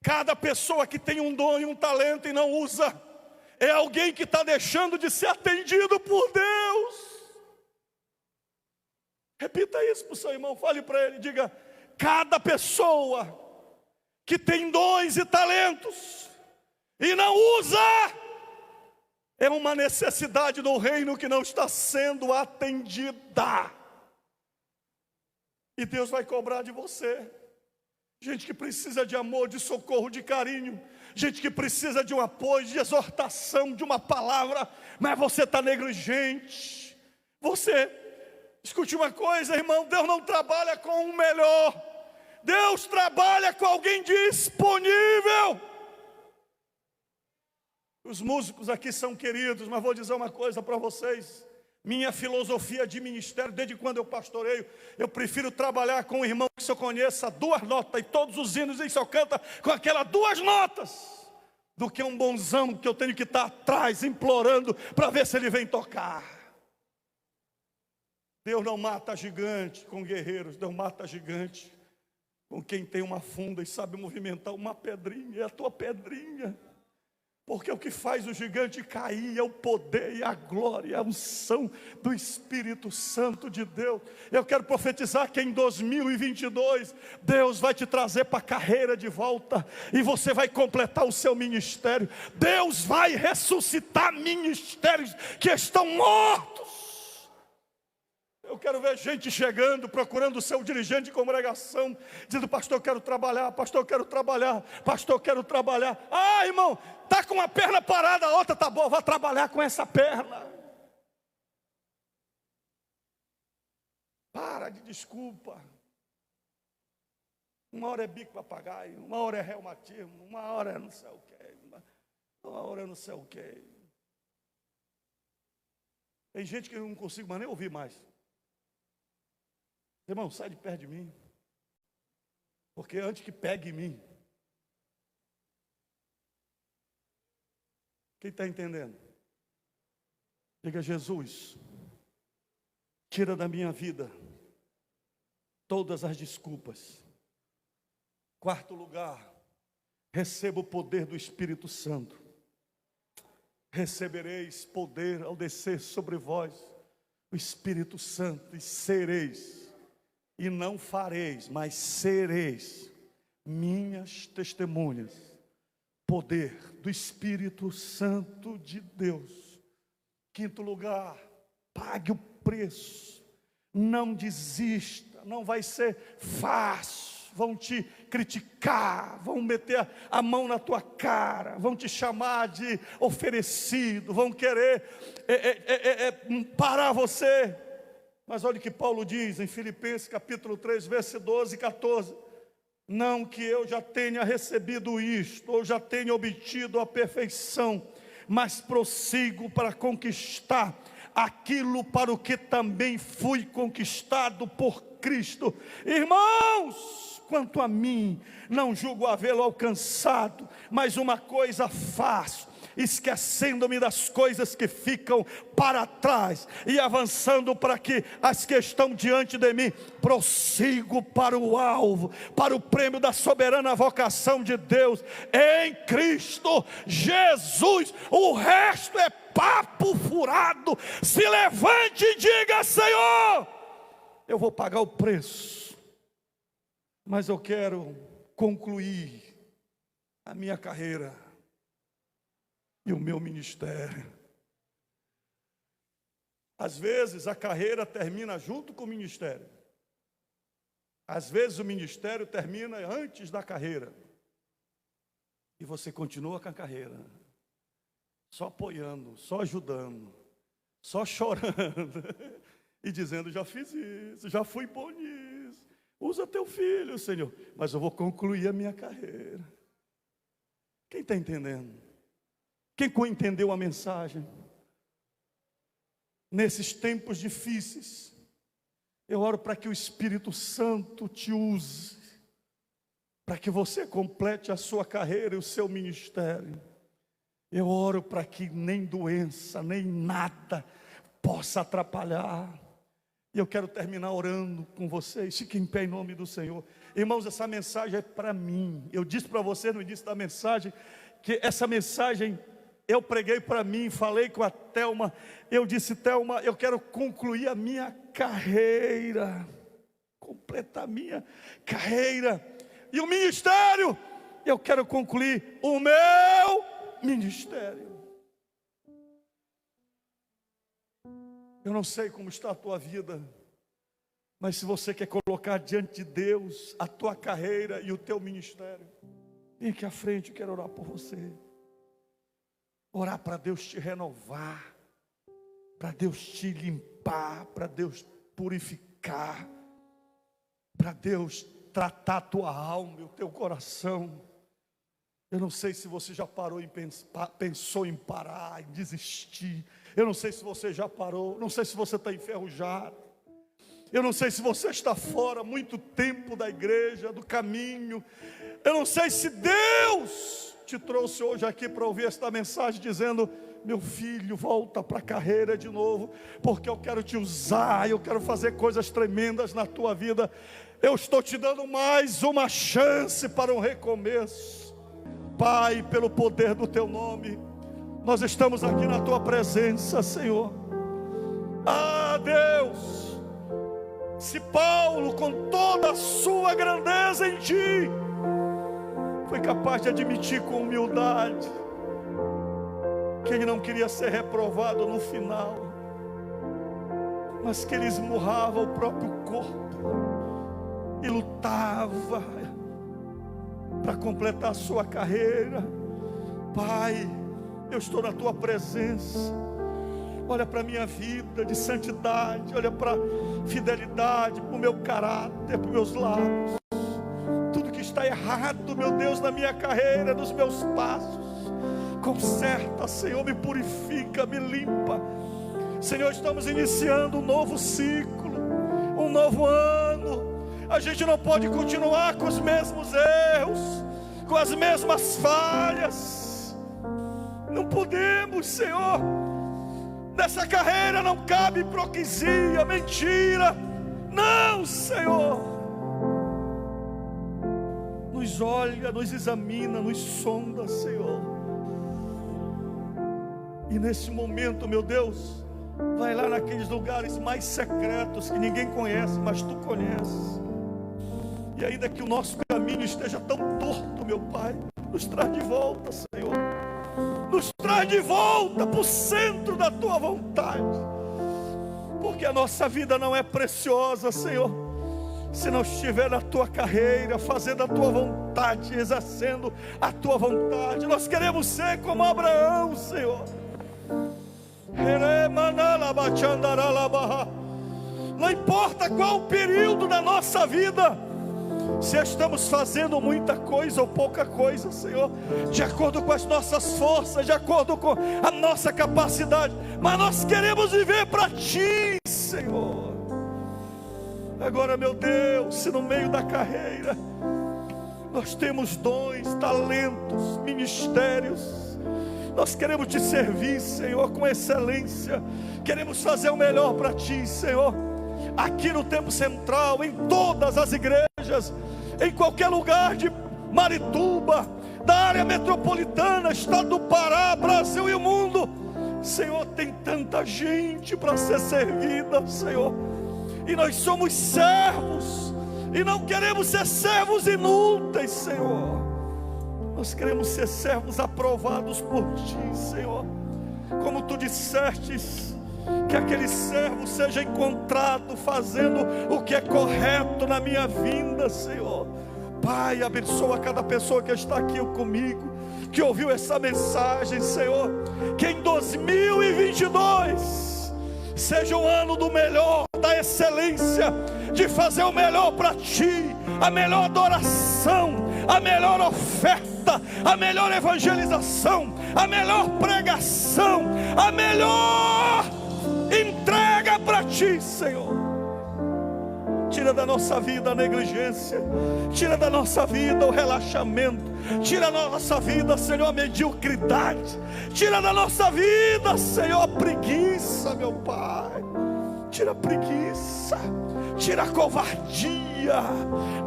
cada pessoa que tem um dom e um talento e não usa, é alguém que está deixando de ser atendido por Deus. Repita isso para o seu irmão, fale para ele, diga, cada pessoa que tem dons e talentos e não usa, é uma necessidade no reino que não está sendo atendida. E Deus vai cobrar de você. Gente que precisa de amor, de socorro, de carinho. Gente que precisa de um apoio, de exortação, de uma palavra. Mas você está negligente. Escute uma coisa, irmão. Deus não trabalha com o melhor. Deus trabalha com alguém disponível. Os músicos aqui são queridos, mas vou dizer uma coisa para vocês. Minha filosofia de ministério, desde quando eu pastoreio, eu prefiro trabalhar com um irmão que só conheça 2 notas, e todos os hinos ele só canta com aquelas 2 notas, do que um bonzão que eu tenho que estar atrás, implorando, para ver se ele vem tocar. Deus não mata gigante com guerreiros, Deus mata gigante com quem tem uma funda e sabe movimentar uma pedrinha, é a tua pedrinha. Porque o que faz o gigante cair é o poder e a glória, a unção do Espírito Santo de Deus. Eu quero profetizar que em 2022, Deus vai te trazer para a carreira de volta, e você vai completar o seu ministério. Deus vai ressuscitar ministérios que estão mortos. Eu quero ver gente chegando, procurando o seu dirigente de congregação, dizendo, pastor, eu quero trabalhar, pastor, eu quero trabalhar, pastor, eu quero trabalhar. Ah, irmão, está com uma perna parada, a outra está boa, vá trabalhar com essa perna. Para de desculpa. Uma hora é bico papagaio, uma hora é reumatismo, uma hora é não sei o quê, uma hora é não sei o quê. Tem gente que eu não consigo mais nem ouvir mais. Irmão, sai de perto de mim, porque antes que pegue em mim. Quem está entendendo? Diga, Jesus, tira da minha vida todas as desculpas. 4º lugar, receba o poder do Espírito Santo. Recebereis poder ao descer sobre vós o Espírito Santo, e sereis, e não fareis, mas sereis minhas testemunhas. Poder do Espírito Santo de Deus. 5º lugar, pague o preço. Não desista, não vai ser fácil. Vão te criticar, vão meter a mão na tua cara, vão te chamar de oferecido, vão querer parar você. Mas olha o que Paulo diz em Filipenses capítulo 3, verso 12 e 14. Não que eu já tenha recebido isto, ou já tenha obtido a perfeição, mas prossigo para conquistar aquilo para o que também fui conquistado por Cristo. Irmãos, quanto a mim, não julgo havê-lo alcançado, mas uma coisa faço, esquecendo-me das coisas que ficam para trás e avançando para que as que estão diante de mim, prossigo para o alvo, para o prêmio da soberana vocação de Deus em Cristo Jesus. O resto é papo furado. Se levante e diga: Senhor, eu vou pagar o preço, mas eu quero concluir a minha carreira e o meu ministério. Às vezes a carreira termina junto com o ministério. Às vezes o ministério termina antes da carreira. E você continua com a carreira, só apoiando, só ajudando, só chorando e dizendo: já fiz isso, já fui bom nisso. Usa teu filho, Senhor, mas eu vou concluir a minha carreira. Quem está entendendo? Quem entendeu a mensagem? nesses tempos difíceis, eu oro para que o Espírito Santo te use, para que você complete a sua carreira e o seu ministério. Eu oro para que nem doença, nem nada possa atrapalhar. E eu quero terminar orando com vocês. Fiquem em pé em nome do Senhor. Irmãos, essa mensagem é para mim. Eu disse para você no início da mensagem que essa mensagem eu preguei para mim, falei com a Thelma. Eu disse: Thelma, eu quero concluir a minha carreira, completar a minha carreira. E o ministério, eu quero concluir o meu ministério. Eu não sei como está a tua vida, mas se você quer colocar diante de Deus a tua carreira e o teu ministério, vem aqui à frente, eu quero orar por você. Orar para Deus te renovar, para Deus te limpar, para Deus purificar, para Deus tratar a tua alma e o teu coração. Eu não sei se você já parou e pensou em parar, em desistir. Eu não sei se você já parou, não sei se você está enferrujado. Eu não sei se você está fora há muito tempo da igreja, do caminho. Eu não sei se Deus te trouxe hoje aqui para ouvir esta mensagem dizendo: meu filho, volta para a carreira de novo, porque eu quero te usar, eu quero fazer coisas tremendas na tua vida. Eu estou te dando mais uma chance para um recomeço. Pai, pelo poder do teu nome, nós estamos aqui na tua presença, Senhor. Ah, Deus, se Paulo, com toda a sua grandeza em ti, foi capaz de admitir com humildade que ele não queria ser reprovado no final, mas que ele esmurrava o próprio corpo e lutava para completar a sua carreira. Pai, eu estou na tua presença. Olha para a minha vida de santidade, olha para a fidelidade, para o meu caráter, para os meus lábios. Tudo que está errado, meu Deus, na minha carreira, nos meus passos, conserta, Senhor, me purifica, me limpa. Senhor, estamos iniciando um novo ciclo, um novo ano. A gente não pode continuar com os mesmos erros, com as mesmas falhas. Não podemos, Senhor. Nessa carreira não cabe hipocrisia, mentira. Não, Senhor. Nos olha, nos examina, nos sonda, Senhor. E nesse momento, meu Deus, vai lá naqueles lugares mais secretos que ninguém conhece, mas tu conheces. E ainda que o nosso caminho esteja tão torto, meu Pai, nos traz de volta, Senhor. Nos traz de volta para o centro da tua vontade. Porque a nossa vida não é preciosa, Senhor, se não estiver na tua carreira, fazendo a tua vontade, exercendo a tua vontade. Nós queremos ser como Abraão, Senhor. Não importa qual o período da nossa vida, se estamos fazendo muita coisa ou pouca coisa, Senhor, de acordo com as nossas forças, de acordo com a nossa capacidade, mas nós queremos viver para ti, Senhor. Agora, meu Deus, se no meio da carreira nós temos dons, talentos, ministérios, nós queremos te servir, Senhor, com excelência. Queremos fazer o melhor para ti, Senhor. Aqui no Templo Central, em todas as igrejas, em qualquer lugar de Marituba, da área metropolitana, estado do Pará, Brasil e o mundo, Senhor, tem tanta gente para ser servida, Senhor. E nós somos servos, e não queremos ser servos inúteis, Senhor. Nós queremos ser servos aprovados por ti, Senhor. Como tu dissestes, que aquele servo seja encontrado fazendo o que é correto na minha vinda, Senhor. Pai, abençoa cada pessoa que está aqui comigo, que ouviu essa mensagem, Senhor. Que em 2022 seja o ano do melhor, da excelência, de fazer o melhor para ti, a melhor adoração, a melhor oferta, a melhor evangelização, a melhor pregação, a melhor entrega para ti, Senhor. Tira da nossa vida a negligência, tira da nossa vida o relaxamento, tira da nossa vida, Senhor, a mediocridade, tira da nossa vida, Senhor, a preguiça, meu Pai. Tira a preguiça, tira a covardia,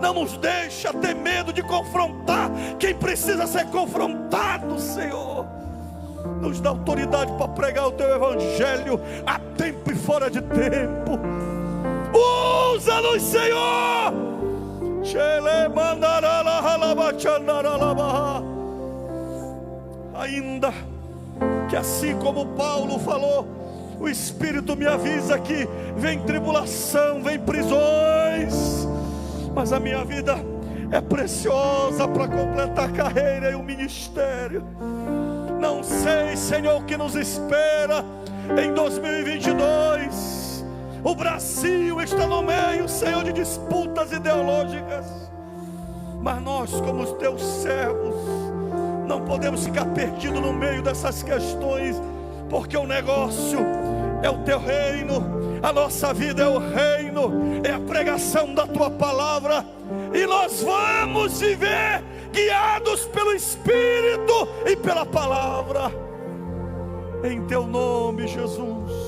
não nos deixa ter medo de confrontar quem precisa ser confrontado, Senhor. Nos dá autoridade para pregar o teu evangelho a tempo e fora de tempo. Usa-nos, Senhor. Ainda que assim como Paulo falou, o Espírito me avisa que vem tribulação, vem prisões, mas a minha vida é preciosa para completar a carreira e o ministério. Não sei, Senhor, o que nos espera em 2022. O Brasil está no meio, Senhor, de disputas ideológicas, mas nós, como os teus servos, não podemos ficar perdidos no meio dessas questões, porque o negócio é o teu reino, a nossa vida é o reino, é a pregação da tua palavra, e nós vamos viver guiados pelo Espírito e pela palavra, em teu nome, Jesus.